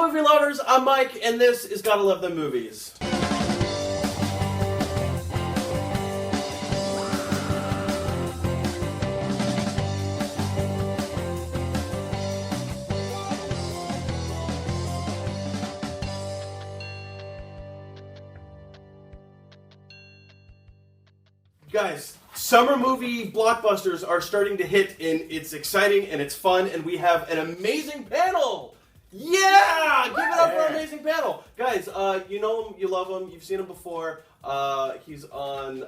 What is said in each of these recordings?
movie lovers, I'm Mike, and this is Gotta Love Them Movies. Guys, summer movie blockbusters are starting to hit, and it's exciting and it's fun, and we have an amazing panel! Yeah! Give it up for our amazing panel! Guys, you know him, you love him, you've seen him before. He's on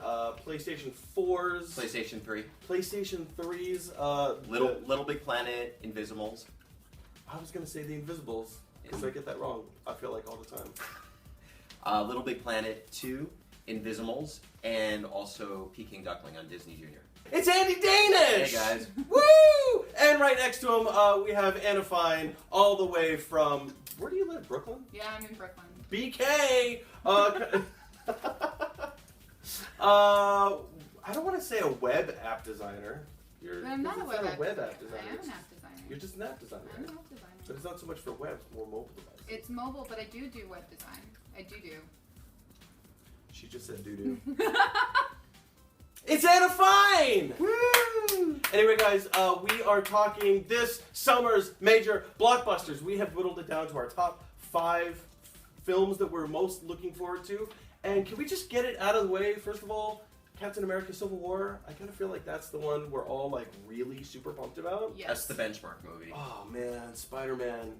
PlayStation 4's. PlayStation 3. PlayStation 3's. Little Big Planet, Invisimals. I was going to say The Invisibles, because I get that wrong, I feel like, all the time. Little Big Planet 2, Invisimals, and also Peking Duckling on Disney Junior. It's Andy Danish! Hey guys. Woo! And right next to him, we have Anna Fine, all the way from, where do you live, Brooklyn? Yeah, I'm in Brooklyn. BK! I don't want to say a web app designer. But I'm not a web app designer. designer. I am an app designer. You're just an app designer. I'm an app designer. But it's not so much for web, it's more mobile devices. It's mobile, but I do web design. I do. She just said doo-doo. It's Anna Fine! Woo! Anyway, guys, we are talking this summer's major blockbusters. We have whittled it down to our top 5 films that we're most looking forward to. And can we just get it out of the way? First of all, Captain America Civil War. I kind of feel like that's the one we're all like really super pumped about. Yes. That's the benchmark movie. Oh man, Spider-Man.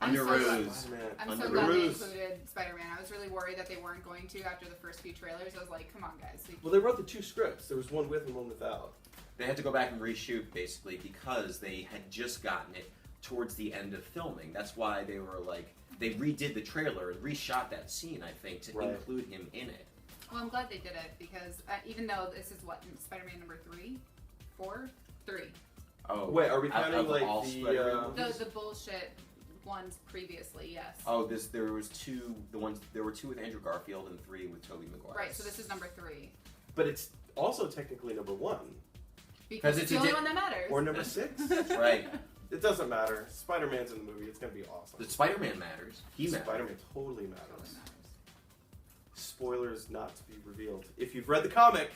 I'm so glad they Ruse. included Spider-Man. I was really worried that they weren't going to after the first few trailers. I was like, come on, guys. Well, they wrote the 2 scripts. There was one with and one without. They had to go back and reshoot, basically, because they had just gotten it towards the end of filming. That's why they were like, they redid the trailer and reshot that scene, I think, to include him in it. Well, I'm glad they did it, because even though this is what, Spider-Man number 3? 4? 3. Oh, wait, are we counting like the bullshit ones previously? Yes. Oh, there were 2 with Andrew Garfield and 3 with Tobey Maguire. Right, so this is number 3. But it's also technically number 1. Because it's the only one that matters. Or number 6. Right. It doesn't matter. Spider-Man's in the movie. It's going to be awesome. The Spider-Man matters. Spider-Man totally matters. Spoilers not to be revealed. If you've read the comic,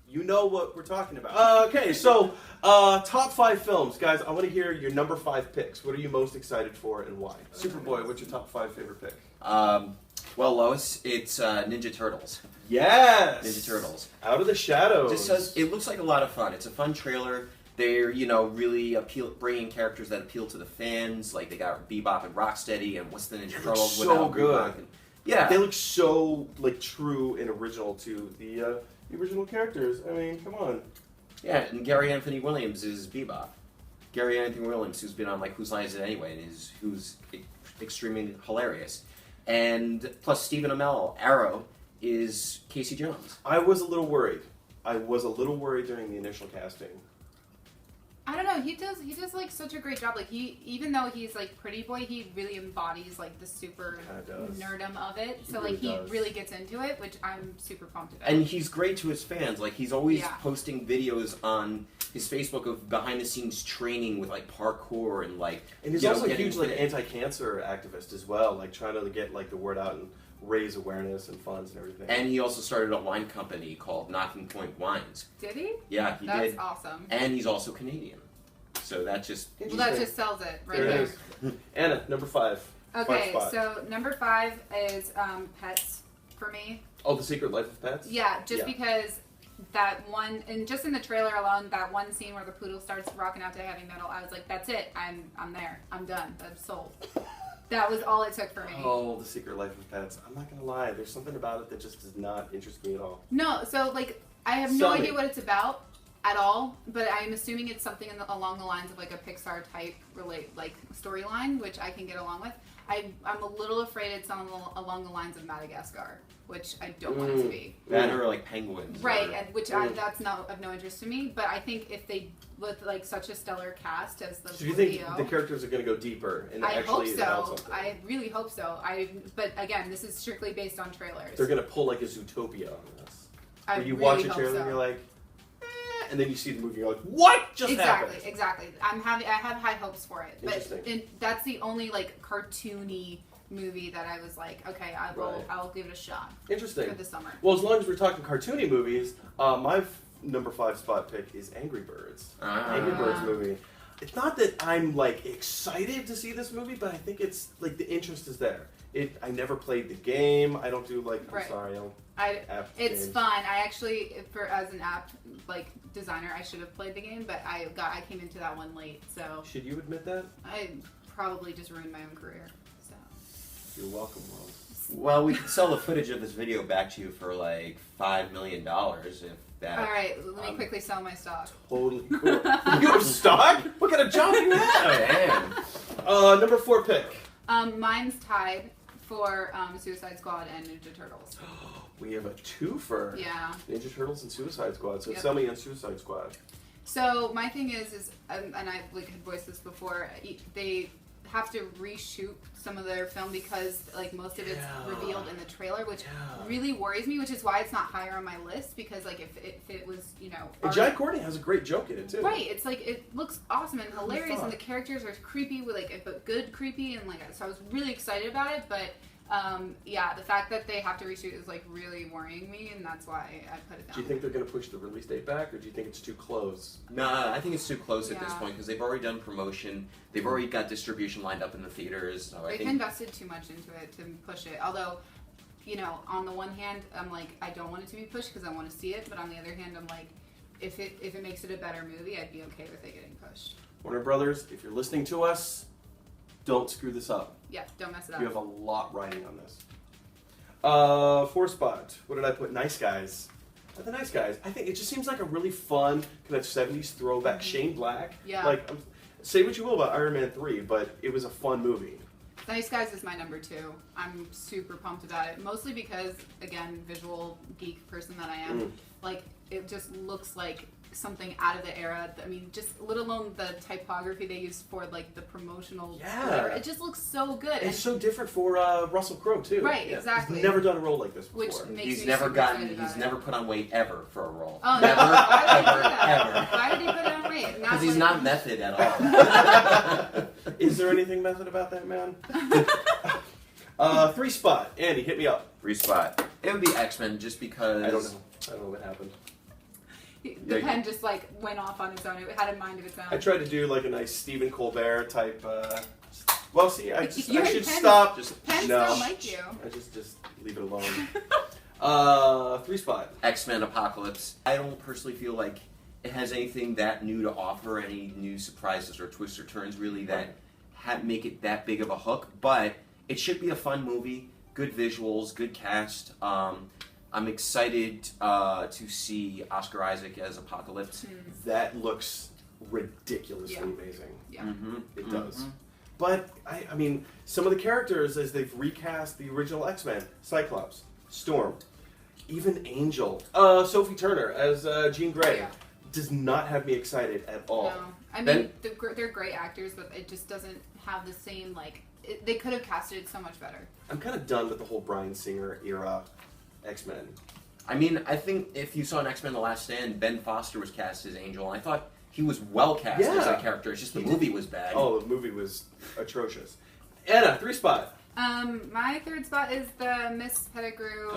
you know what we're talking about. Okay, so top 5 films. Guys, I want to hear your number 5 picks. What are you most excited for and why? Superboy, what's your top 5 favorite pick? Well, Lois, it's Ninja Turtles. Yes! Ninja Turtles. Out of the Shadows. It looks like a lot of fun. It's a fun trailer. They're, really bringing characters that appeal to the fans. Like, they got Bebop and Rocksteady, and what's the Ninja Turtles so without good. Bebop? Yeah. They look so, true and original to the original characters. I mean, come on. Yeah, and Gary Anthony Williams is Bebop. Gary Anthony Williams, who's been on, Whose Line Is It Anyway, and who's extremely hilarious. And plus Stephen Amell, Arrow, is Casey Jones. I was a little worried. During the initial casting. I don't know. He does such a great job. Even though he's pretty boy, he really embodies the super nerdum of it. So he really gets into it, which I'm super pumped about. And he's great to his fans. He's always posting videos on his Facebook of behind the scenes training with parkour and And he's also a huge anti-cancer activist as well. Trying to get the word out and raise awareness and funds and everything. And he also started a wine company called Knocking Point Wines. Did he? Yeah, he did. That's awesome. And he's also Canadian. So that just... Well, that just sells it right there. Anna, number 5. Okay, so number 5 is Pets for me. Oh, The Secret Life of Pets? Yeah, because that one, and just in the trailer alone, that one scene where the poodle starts rocking out to heavy metal, I was like, that's it. I'm there. I'm done. I'm sold. That was all it took for me. Oh, The Secret Life of Pets. I'm not going to lie. There's something about it that just does not interest me at all. No, so, I have no idea what it's about at all, but I'm assuming it's something along the lines of, a Pixar type storyline, which I can get along with. I'm a little afraid it's along the lines of Madagascar, which I don't want it to be. That or, penguins. Right, that's not of no interest to me, but I think if they, with, such a stellar cast as the So do you think the characters are going to go deeper? And I hope so. Something? I really hope so. But again, this is strictly based on trailers. They're going to pull a Zootopia on this. I Where you really watch a hope trailer so. and you're like, and then you see the movie, you're like, what just happened? Exactly. I have high hopes for it, but Interesting. that's the only like cartoony movie that I was like, okay, I'll give it a shot. Interesting. For the summer. Well, as long as we're talking cartoony movies, my number 5 spot pick is Angry Birds. Angry Birds movie. It's not that I'm like excited to see this movie, but I think it's like the interest is there. I never played the game. I don't do like. I'm sorry. It's games. fun. I actually, as an app like designer, I should have played the game, but I came into that one late. So should you admit that? I probably just ruined my own career. So you're welcome, world. Well, we could sell the footage of this video back to you for like $5 million if that. All right, let me quickly sell my stock. Totally cool. You have stock? What kind of job do you have? Number 4 pick. Mine's tied for Suicide Squad and Ninja Turtles. We have a twofer. Yeah. Ninja Turtles and Suicide Squad. So Yep. sell me on Suicide Squad. So my thing is and I like had voiced this before. They have to reshoot some of their film because like most of it's revealed in the trailer, which really worries me. Which is why it's not higher on my list because like if it was And Jai Courtney has a great joke in it too. Right, it's like it looks awesome and hilarious, and the characters are creepy, but good creepy, and like so I was really excited about it. But the fact that they have to reshoot is like really worrying me, and that's why I put it down. Do you think they're going to push the release date back, or do you think it's too close? Nah, I think it's too close at this point because they've already done promotion. They've already got distribution lined up in the theaters. So They've invested too much into it to push it. Although, on the one hand, I'm like I don't want it to be pushed because I want to see it, but on the other hand, I'm like. If it makes it a better movie, I'd be okay with it getting pushed. Warner Brothers, if you're listening to us, don't screw this up. Yeah, don't mess it up. You have a lot riding on this. 4 spot. What did I put? Nice Guys. The Nice Guys. I think it just seems like a really fun kind of 70s throwback. Shane Black. Yeah. Like, say what you will about Iron Man 3, but it was a fun movie. Nice Guys is my number 2. I'm super pumped about it. Mostly because, again, visual geek person that I am. Like, it just looks like something out of the era. I mean, just let alone the typography they used for like the promotional. Yeah. It just looks so good. It's so different for Russell Crowe too. Right, exactly. He's never done a role like this before. Which makes He's me never super gotten. excited about He's it. never put on weight ever for a role. Oh, never, no. Why would he ever, do that? ever. Why would he put it on weight? Because he's not method at all. Is there anything method about that man? 3 spot. Andy, hit me up. 3 spot. It would be X-Men just because. I don't know what happened. The pen just like went off on its own. It had a mind of its own. I tried to do like a nice Stephen Colbert type. Well, see, I Your should pen- stop. Pens no. don't like you. I just leave it alone. 3 spot. X-Men Apocalypse. I don't personally feel like it has anything that new to offer, any new surprises or twists or turns really that make it that big of a hook. But it should be a fun movie, good visuals, good cast. I'm excited to see Oscar Isaac as Apocalypse. That looks ridiculously amazing. Yeah. Mm-hmm. It does. But, I mean, some of the characters, as they've recast the original X-Men, Cyclops, Storm, even Angel, Sophie Turner as Jean Grey, does not have me excited at all. No. I mean, they're great actors, but it just doesn't have the same, like, they could have casted it so much better. I'm kind of done with the whole Bryan Singer era X-Men. I mean, I think if you saw an X-Men The Last Stand, Ben Foster was cast as Angel, and I thought he was well cast as that character. It's just the movie was bad. Oh, the movie was atrocious. Anna, 3 spot. My 3rd spot is the Miss Pettigrew.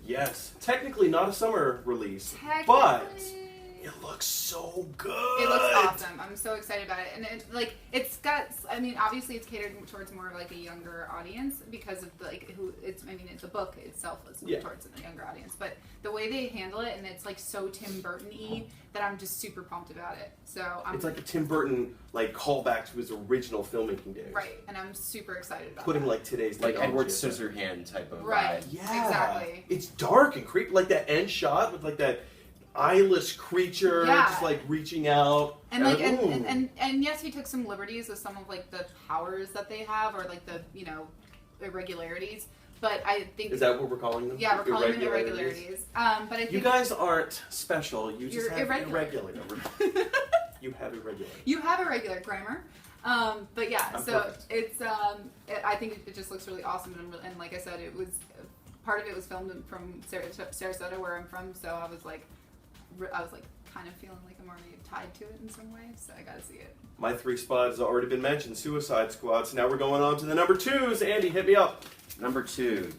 Yes. Technically not a summer release, Technically. but it looks so good. It looks awesome. I'm so excited about it. And it's got, I mean, obviously it's catered towards more of like a younger audience because of the book itself is towards a younger audience. But the way they handle it, and it's like so Tim Burton-y that I'm just super pumped about it. So it's like a Tim Burton like callback to his original filmmaking days. Right, and I'm super excited about Putting that. like today's like technology Edward in there. Scissorhand type of Right. vibe. Yeah, Exactly. It's dark and creepy, like that end shot with like that eyeless creature just like reaching out. And like and yes, he took some liberties with some of like the powers that they have or like the irregularities. But I think is that what we're calling them? Yeah, we're calling them irregularities. But I think you guys aren't special. You just have irregular. You have irregular. You have irregular grammar. But yeah, I'm so perfect. it's I think it just looks really awesome, and like I said, it was part of it was filmed from Sarasota, where I'm from. So I was like kind of feeling like I'm already tied to it in some way, so I gotta see it. My 3 spots have already been mentioned, Suicide Squad. So now we're going on to the number 2s. Andy, hit me up. Number 2,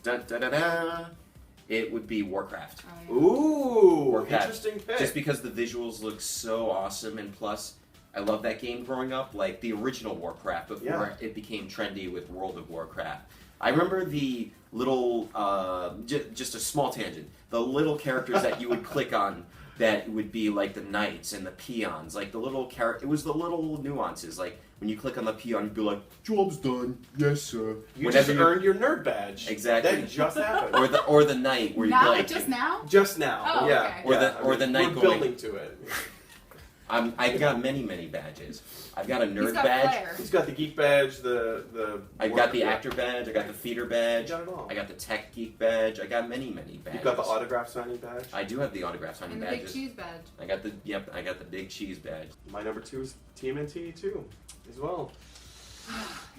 it would be Warcraft. Oh, yeah. Ooh, Warcraft. interesting pick. Just because the visuals look so awesome, and plus, I love that game growing up, like the original Warcraft before it became trendy with World of Warcraft. I remember the little, just a small tangent, the little characters that you would click on that would be like the knights and the peons, like the little it was the little nuances, like when you click on the peon, you'd be like, "Job's done, yes sir." You just earned your nerd badge. Exactly. That just happened. Or the knight where you'd be like, just now? Just now. Oh, yeah. okay. Or the knight we're going, building to it. I've got many badges. I've got a nerd He's got badge. flair. He's got the geek badge, the I got the actor badge. I got the theater badge. You got it all. I got the tech geek badge. I got many badges. You've got the autograph signing badge. I do have the autograph signing And the badges. big cheese badge. I got the big cheese badge. My number 2 is TMNT too, as well.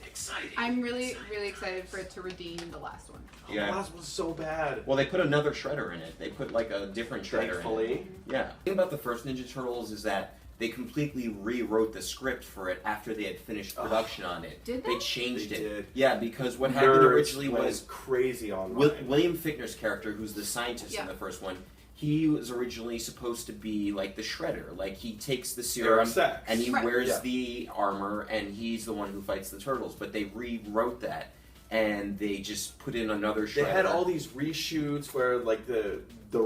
Exciting. I'm really excited for it to redeem the last one. Yeah. The last was so bad. Well, they put another shredder in it. They put like a different shredder in it. Thankfully. Yeah. The thing about the first Ninja Turtles is that they completely rewrote the script for it after they had finished production on it. Did They they? changed They it. did. Yeah, because what happened Nerds originally went was crazy online. William Fichtner's character, who's the scientist in Yeah. the first one, he was originally supposed to be like the Shredder. Like he takes the Era serum sex. and he Right. wears Yeah. the armor, and he's the one who fights the turtles. But they rewrote that, and they just put in another Shredder. They had all these reshoots where like the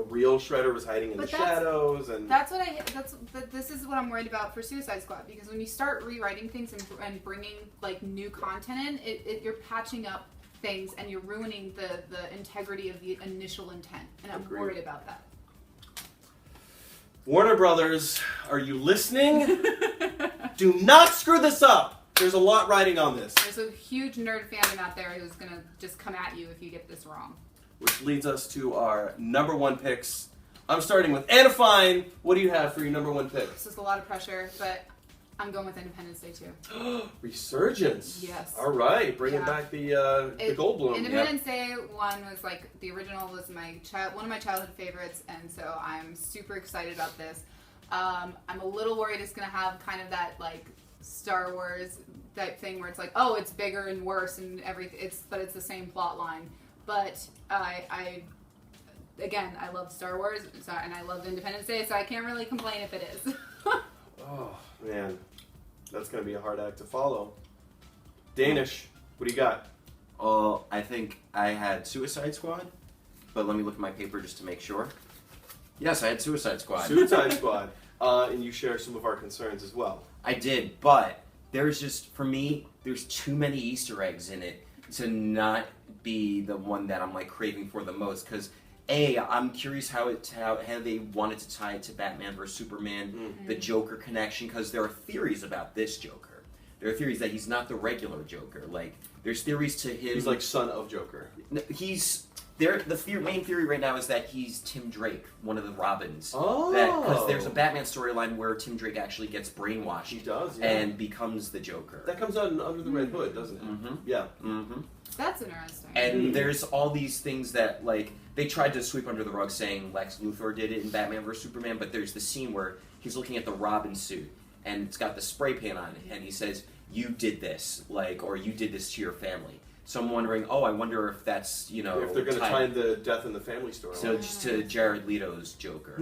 real Shredder was hiding in But the that's- shadows, and But this is what I'm worried about for Suicide Squad, because when you start rewriting things and bringing like new content in, you're patching up things and you're ruining the integrity of the initial intent, and I'm Agreed. worried about that. Warner Brothers, are you listening? Do not screw this up. There's a lot riding on this. There's a huge nerd fandom out there who's gonna just come at you if you get this wrong. Which leads us to our number 1 picks. I'm starting with Anna Fine. What do you have for your number 1 pick? This is a lot of pressure, but I'm going with Independence Day 2. Resurgence. Yes. All right, bringing Yeah. back the Goldblum. Independence Day 1 was like the original was one of my childhood favorites, and so I'm super excited about this. I'm a little worried it's gonna have kind of that like Star Wars type thing where it's like, oh, it's bigger and worse and everything. But it's the same plot line. But I love Star Wars, and I love Independence Day, so I can't really complain if it is. Oh man, that's gonna be a hard act to follow. Danish, what do you got? I think I had Suicide Squad, but let me look at my paper just to make sure. Yes, I had Suicide Squad. Suicide Squad, and you share some of our concerns as well. I did, but there's just, for me, there's too many Easter eggs in it to not be the one that I'm like craving for the most. Because I'm curious how they wanted to tie it to Batman vs Superman, the Joker connection. Because there are theories about this Joker. There are theories that he's not the regular Joker. Like there's theories to him. He's like son of Joker. He's there. Main theory right now is that he's Tim Drake, one of the Robins. Oh. Because there's a Batman storyline where Tim Drake actually gets brainwashed. He does, yeah. And becomes the Joker. That comes out Under the Red Hood, doesn't it? Mm-hmm. Yeah. Mm-hmm. That's interesting. And there's all these things that, like, they tried to sweep under the rug saying Lex Luthor did it in Batman vs. Superman, but there's the scene where he's looking at the Robin suit, and it's got the spray paint on it, and he says, you did this, like, or you did this to your family. So I'm wondering, I wonder if that's, If they're going to tie the death in the family story. So just to Jared Leto's Joker.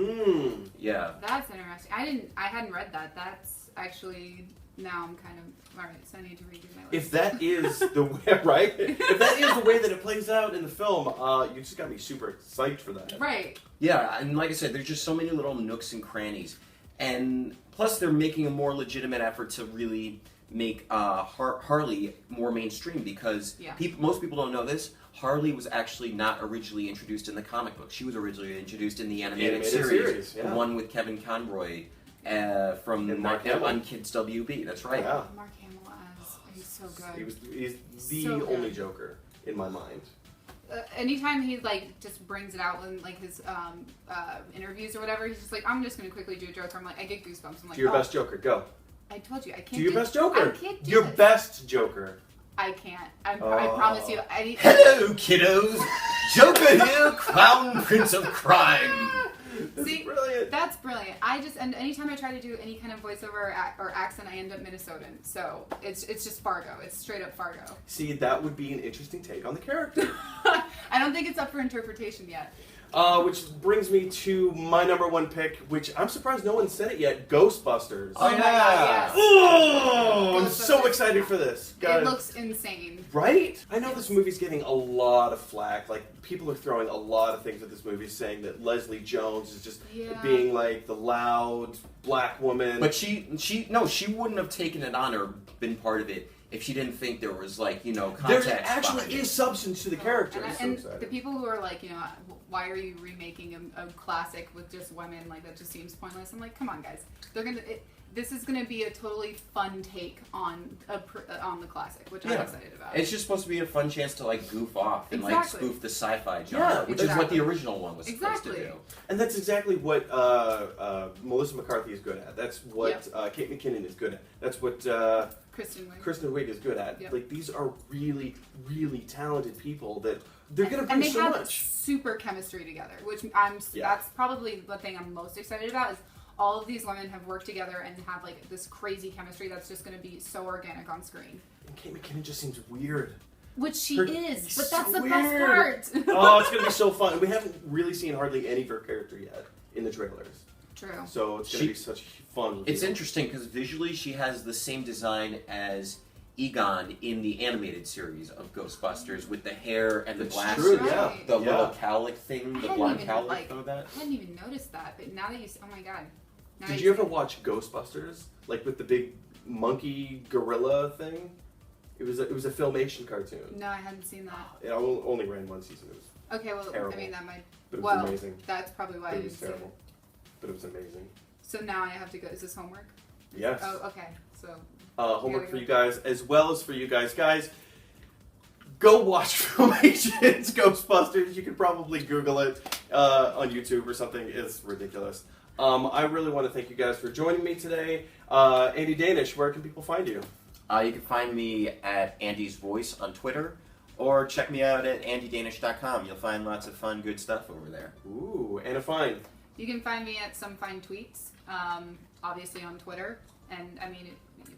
Yeah. That's interesting. I hadn't read that. That's actually, now I'm kind of, alright, so I need to redo my list. If that is the way, right? If that is the way that it plays out in the film, you just got to be super psyched for that. Right. Yeah, and like I said, there's just so many little nooks and crannies. And plus they're making a more legitimate effort to really make Harley more mainstream because most people don't know this. Harley was actually not originally introduced in the comic book. She was originally introduced in the animated series. Yeah. The one with Kevin Conroy from on Kids WB. That's right. Yeah. Mark Hamill he's so good. He's the So good. only Joker in my mind. Anytime he like just brings it out in like his interviews or whatever, he's just like, I'm just gonna quickly do a Joker. I'm like, I get goosebumps. I'm like, Do your best Joker, go. I told you I can't. Do your best Joker. I can't do your this. best Joker. I can't. I promise you. Hello, kiddos. Joker here, Crown Prince of Crime. See, brilliant. That's brilliant. And anytime I try to do any kind of voiceover or accent, I end up Minnesotan. So it's just Fargo. It's straight up Fargo. See, that would be an interesting take on the character. I don't think it's up for interpretation yet. Which brings me to my number one pick, which I'm surprised no one said it yet, Ghostbusters. Oh my God, yes. Oh, I'm so excited for this. It looks insane. Right? I know this movie's getting a lot of flack. Like, people are throwing a lot of things at this movie, saying that Leslie Jones is just being like the loud black woman. But she wouldn't have taken it on or been part of it if she didn't think there was, like, context. There actually is substance to the character. And the people who are like, why are you remaking a classic with just women? Like, that just seems pointless. I'm like, come on, guys. This is gonna be a totally fun take on the classic, which I'm excited about. It's just supposed to be a fun chance to like goof off and like spoof the sci-fi genre, which is what the original one was supposed to do. And that's exactly what Melissa McCarthy is good at. That's what Kate McKinnon is good at. That's what Kristen Wiig is good at. Yep. Like, these are really, really talented people that they're going to bring so much. And they have super chemistry together, which that's probably the thing I'm most excited about is all of these women have worked together and have like this crazy chemistry that's just going to be so organic on screen. And Kate McKinnon just seems weird. Which she is, but that's so the best part. Oh, it's going to be so fun. We haven't really seen hardly any of her character yet in the trailers. True. So it's going to be such fun. It's interesting because visually she has the same design as Egon in the animated series of Ghostbusters with the hair and the glasses. True, the little cowlick thing, the blonde cowlick of that. I hadn't even noticed that, but now that oh my God. Did you ever watch Ghostbusters? Like with the big monkey gorilla thing? It was a Filmation cartoon. No, I hadn't seen that. It only ran one season. It was terrible. I mean, that might... But it was amazing. That's probably why it was terrible. But it was amazing. So now I have to go... Is this homework? Yes. Oh, okay. So... homework for you guys, as well as for you guys. Guys, go watch Filmation's Ghostbusters. You can probably Google it on YouTube or something. It's ridiculous. I really want to thank you guys for joining me today. Andy Danish, where can people find you? You can find me at Andy's Voice on Twitter, or check me out at andydanish.com. You'll find lots of fun, good stuff over there. Ooh, Anna Fine. You can find me at Some Fine Tweets, obviously on Twitter, and I mean, it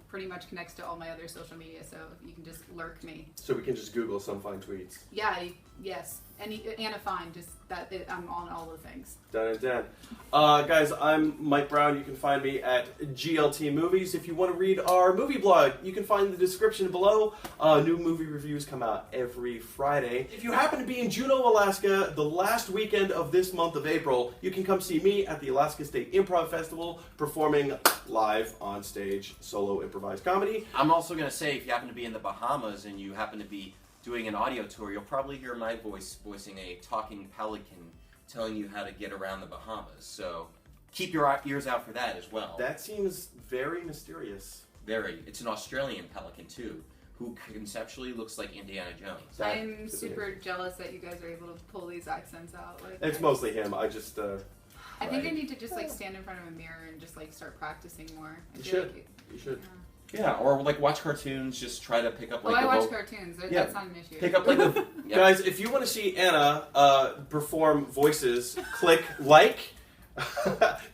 pretty much connects to all my other social media, so you can just lurk me. So we can just Google Some Fine Tweets. Yeah, yes. Anna Fine, I'm on all the things. Done and done. Guys, I'm Mike Brown. You can find me at GLT Movies. If you want to read our movie blog, you can find the description below. New movie reviews come out every Friday. If you happen to be in Juneau, Alaska, the last weekend of this month of April, you can come see me at the Alaska State Improv Festival performing live on stage solo improvised comedy. I'm also going to say, if you happen to be in the Bahamas and you happen to be doing an audio tour, you'll probably hear my voice voicing a talking pelican telling you how to get around the Bahamas. So keep your ears out for that as well. That seems very mysterious. Very. It's an Australian pelican, too, who conceptually looks like Indiana Jones. I'm super jealous that you guys are able to pull these accents out. It's mostly him. I just... I think I need to just stand in front of a mirror and just start practicing more. You should. You should. Yeah, or watch cartoons. Just try to pick up I watch cartoons. That's not an issue. Pick up Guys, if you want to see Anna perform voices, click like,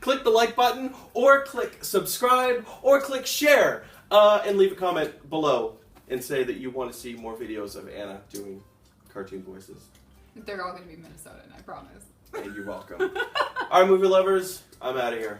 click the like button, or click subscribe, or click share, and leave a comment below and say that you want to see more videos of Anna doing cartoon voices. They're all going to be Minnesotan, I promise. And you're welcome. All right, movie lovers, I'm out of here.